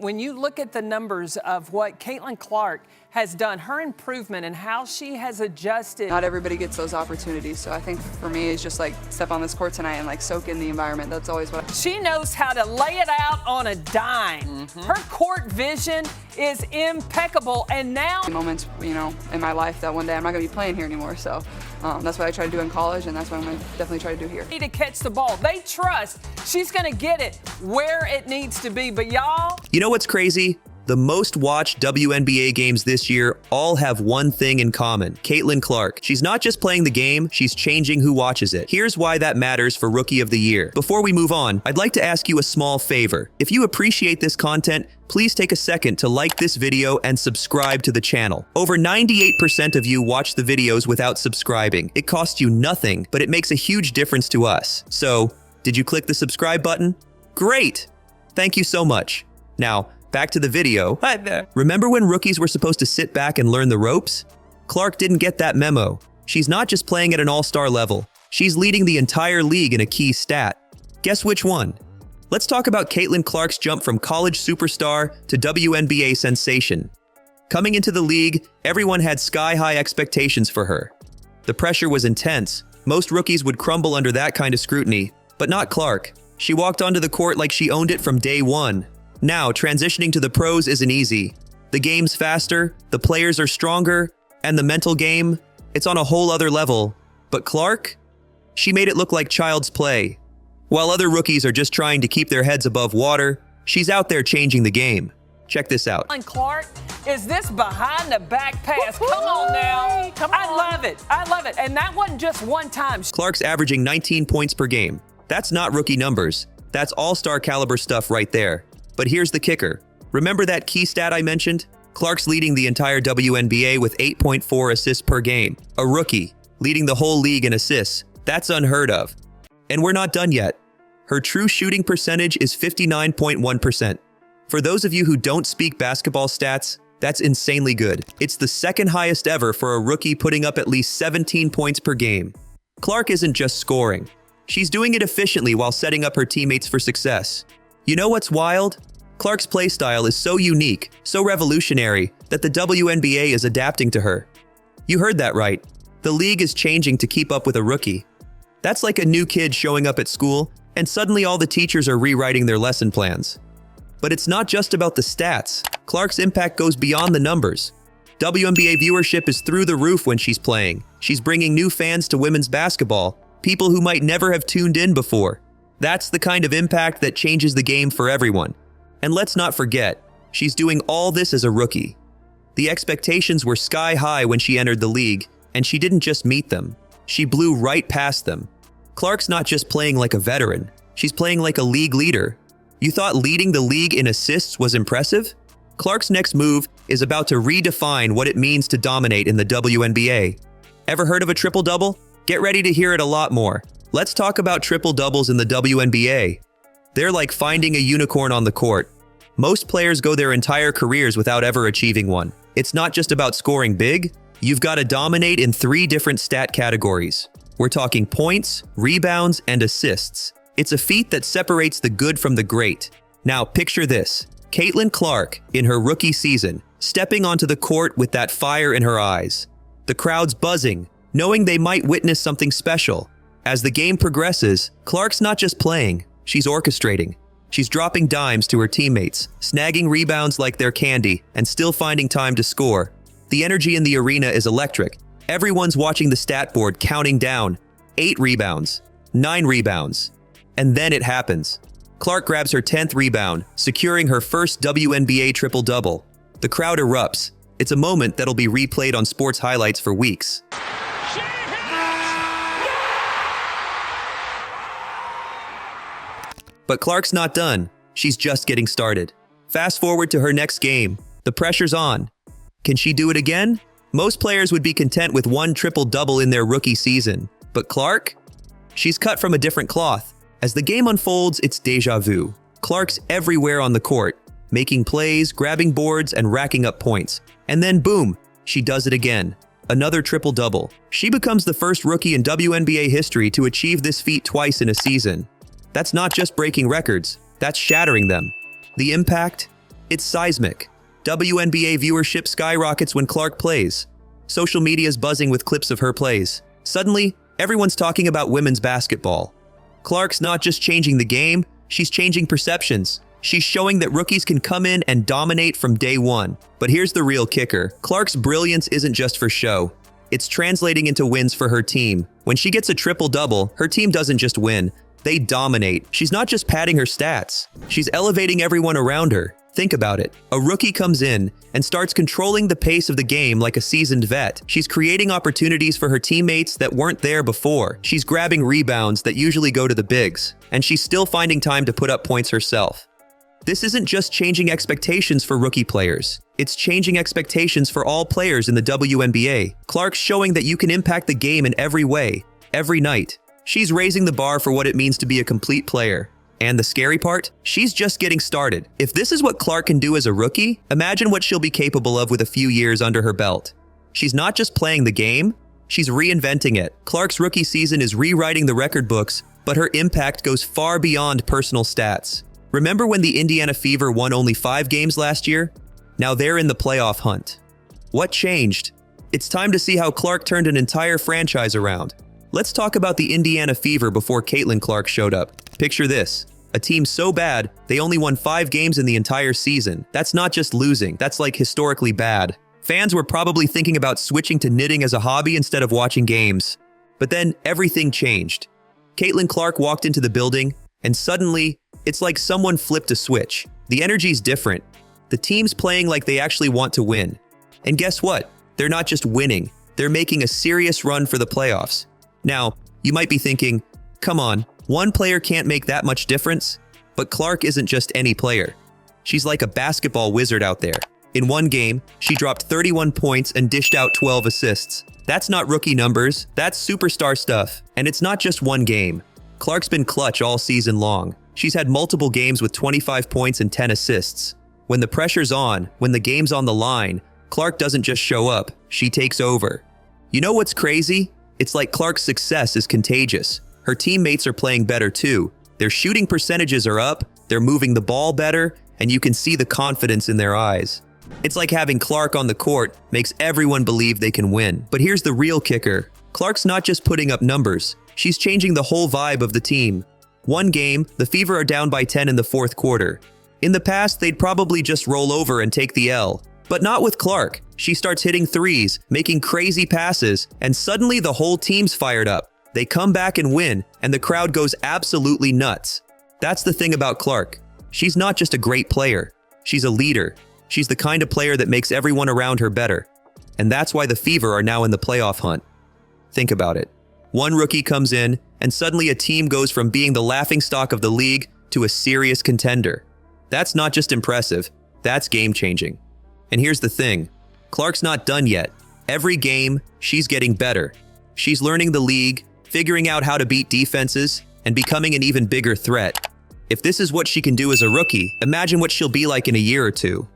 When you look at the numbers of what Caitlin Clark has done, her improvement and how she has adjusted. Not everybody gets those opportunities, so I think for me it's just like step on this court tonight and like soak in the environment. That's always what She knows how to lay it out on a dime. Her court vision is impeccable, and now moments, you know, in my life that one day I'm not going to be playing here anymore. So that's what I try to do in college, and that's what I'm going to definitely try to do here. to catch the ball. They trust she's going to get it where it needs to be. But y'all, you know what's crazy? The most watched WNBA games this year all have one thing in common: Caitlin Clark. She's not just playing the game, she's changing who watches it. Here's why that matters for Rookie of the Year. Before we move on, I'd like to ask you a small favor. If you appreciate this content, please take a second to like this video and subscribe to the channel. Over 98% of you watch the videos without subscribing. It costs you nothing, but it makes a huge difference to us. So, did you click the subscribe button? Great! Thank you so much. Now, back to the video. Remember when rookies were supposed to sit back and learn the ropes? Clark didn't get that memo. She's not just playing at an all-star level. She's leading the entire league in a key stat. Guess which one? Let's talk about Caitlin Clark's jump from college superstar to WNBA sensation. Coming into the league, everyone had sky-high expectations for her. The pressure was intense. Most rookies would crumble under that kind of scrutiny, but not Clark. She walked onto the court like she owned it from day one. Now, transitioning to the pros isn't easy. The game's faster, the players are stronger, and the mental game, it's on a whole other level. But Clark? She made it look like child's play. While other rookies are just trying to keep their heads above water, she's out there changing the game. Check this out. Clark, is this behind the back pass? Come on now. Come on. I love it. I love it. And that wasn't just one time. Clark's averaging 19 points per game. That's not rookie numbers. That's all-star caliber stuff right there. But here's the kicker. Remember that key stat I mentioned? Clark's leading the entire WNBA with 8.4 assists per game. A rookie, leading the whole league in assists. That's unheard of. And we're not done yet. Her true shooting percentage is 59.1%. For those of you who don't speak basketball stats, that's insanely good. It's the second highest ever for a rookie putting up at least 17 points per game. Clark isn't just scoring. She's doing it efficiently while setting up her teammates for success. You know what's wild? Clark's playstyle is so unique, so revolutionary, that the WNBA is adapting to her. You heard that right. The league is changing to keep up with a rookie. That's like a new kid showing up at school, and suddenly all the teachers are rewriting their lesson plans. But it's not just about the stats. Clark's impact goes beyond the numbers. WNBA viewership is through the roof when she's playing. She's bringing new fans to women's basketball, people who might never have tuned in before. That's the kind of impact that changes the game for everyone. And let's not forget, she's doing all this as a rookie. The expectations were sky high when she entered the league, and she didn't just meet them. She blew right past them. Clark's not just playing like a veteran, she's playing like a league leader. You thought leading the league in assists was impressive? Clark's next move is about to redefine what it means to dominate in the WNBA. Ever heard of a triple-double? Get ready to hear it a lot more. Let's talk about triple-doubles in the WNBA. They're like finding a unicorn on the court. Most players go their entire careers without ever achieving one. It's not just about scoring big. You've got to dominate in 3 different stat categories. We're talking points, rebounds, and assists. It's a feat that separates the good from the great. Now picture this. Caitlin Clark, in her rookie season, stepping onto the court with that fire in her eyes. The crowd's buzzing, knowing they might witness something special. As the game progresses, Clark's not just playing, she's orchestrating. She's dropping dimes to her teammates, snagging rebounds like they're candy, and still finding time to score. The energy in the arena is electric. Everyone's watching the stat board counting down. 8 rebounds, 9 rebounds. And then it happens. Clark grabs her 10th rebound, securing her first WNBA triple-double. The crowd erupts. It's a moment that'll be replayed on sports highlights for weeks. But Clark's not done. She's just getting started. Fast forward to her next game. The pressure's on. Can she do it again? Most players would be content with 1 triple-double in their rookie season. But Clark? She's cut from a different cloth. As the game unfolds, it's déjà vu. Clark's everywhere on the court, making plays, grabbing boards, and racking up points. And then boom, she does it again. Another triple-double. She becomes the first rookie in WNBA history to achieve this feat twice in a season. That's not just breaking records, that's shattering them. The impact? It's seismic. WNBA viewership skyrockets when Clark plays. Social media's buzzing with clips of her plays. Suddenly, everyone's talking about women's basketball. Clark's not just changing the game, she's changing perceptions. She's showing that rookies can come in and dominate from day one. But here's the real kicker. Clark's brilliance isn't just for show. It's translating into wins for her team. When she gets a triple-double, her team doesn't just win. They dominate. She's not just padding her stats. She's elevating everyone around her. Think about it. A rookie comes in and starts controlling the pace of the game like a seasoned vet. She's creating opportunities for her teammates that weren't there before. She's grabbing rebounds that usually go to the bigs. And she's still finding time to put up points herself. This isn't just changing expectations for rookie players. It's changing expectations for all players in the WNBA. Clark's showing that you can impact the game in every way, every night. She's raising the bar for what it means to be a complete player. And the scary part? She's just getting started. If this is what Clark can do as a rookie, imagine what she'll be capable of with a few years under her belt. She's not just playing the game, she's reinventing it. Clark's rookie season is rewriting the record books, but her impact goes far beyond personal stats. Remember when the Indiana Fever won only 5 games last year? Now they're in the playoff hunt. What changed? It's time to see how Clark turned an entire franchise around. Let's talk about the Indiana Fever before Caitlin Clark showed up. Picture this. A team so bad, they only won 5 games in the entire season. That's not just losing, that's like historically bad. Fans were probably thinking about switching to knitting as a hobby instead of watching games. But then everything changed. Caitlin Clark walked into the building, and suddenly, it's like someone flipped a switch. The energy's different. The team's playing like they actually want to win. And guess what? They're not just winning, they're making a serious run for the playoffs. Now, you might be thinking, come on, one player can't make that much difference? But Clark isn't just any player. She's like a basketball wizard out there. In one game, she dropped 31 points and dished out 12 assists. That's not rookie numbers, that's superstar stuff. And it's not just one game. Clark's been clutch all season long. She's had multiple games with 25 points and 10 assists. When the pressure's on, when the game's on the line, Clark doesn't just show up, she takes over. You know what's crazy? It's like Clark's success is contagious. Her teammates are playing better too. Their shooting percentages are up, they're moving the ball better, and you can see the confidence in their eyes. It's like having Clark on the court makes everyone believe they can win. But here's the real kicker. Clark's not just putting up numbers, she's changing the whole vibe of the team. One game, the Fever are down by 10 in the 4th quarter. In the past, they'd probably just roll over and take the L. But not with Clark. She starts hitting threes, making crazy passes, and suddenly the whole team's fired up. They come back and win, and the crowd goes absolutely nuts. That's the thing about Clark. She's not just a great player. She's a leader. She's the kind of player that makes everyone around her better. And that's why the Fever are now in the playoff hunt. Think about it. One rookie comes in, and suddenly a team goes from being the laughingstock of the league to a serious contender. That's not just impressive, that's game-changing. And here's the thing. Clark's not done yet. Every game, she's getting better. She's learning the league, figuring out how to beat defenses, and becoming an even bigger threat. If this is what she can do as a rookie, imagine what she'll be like in a year or two.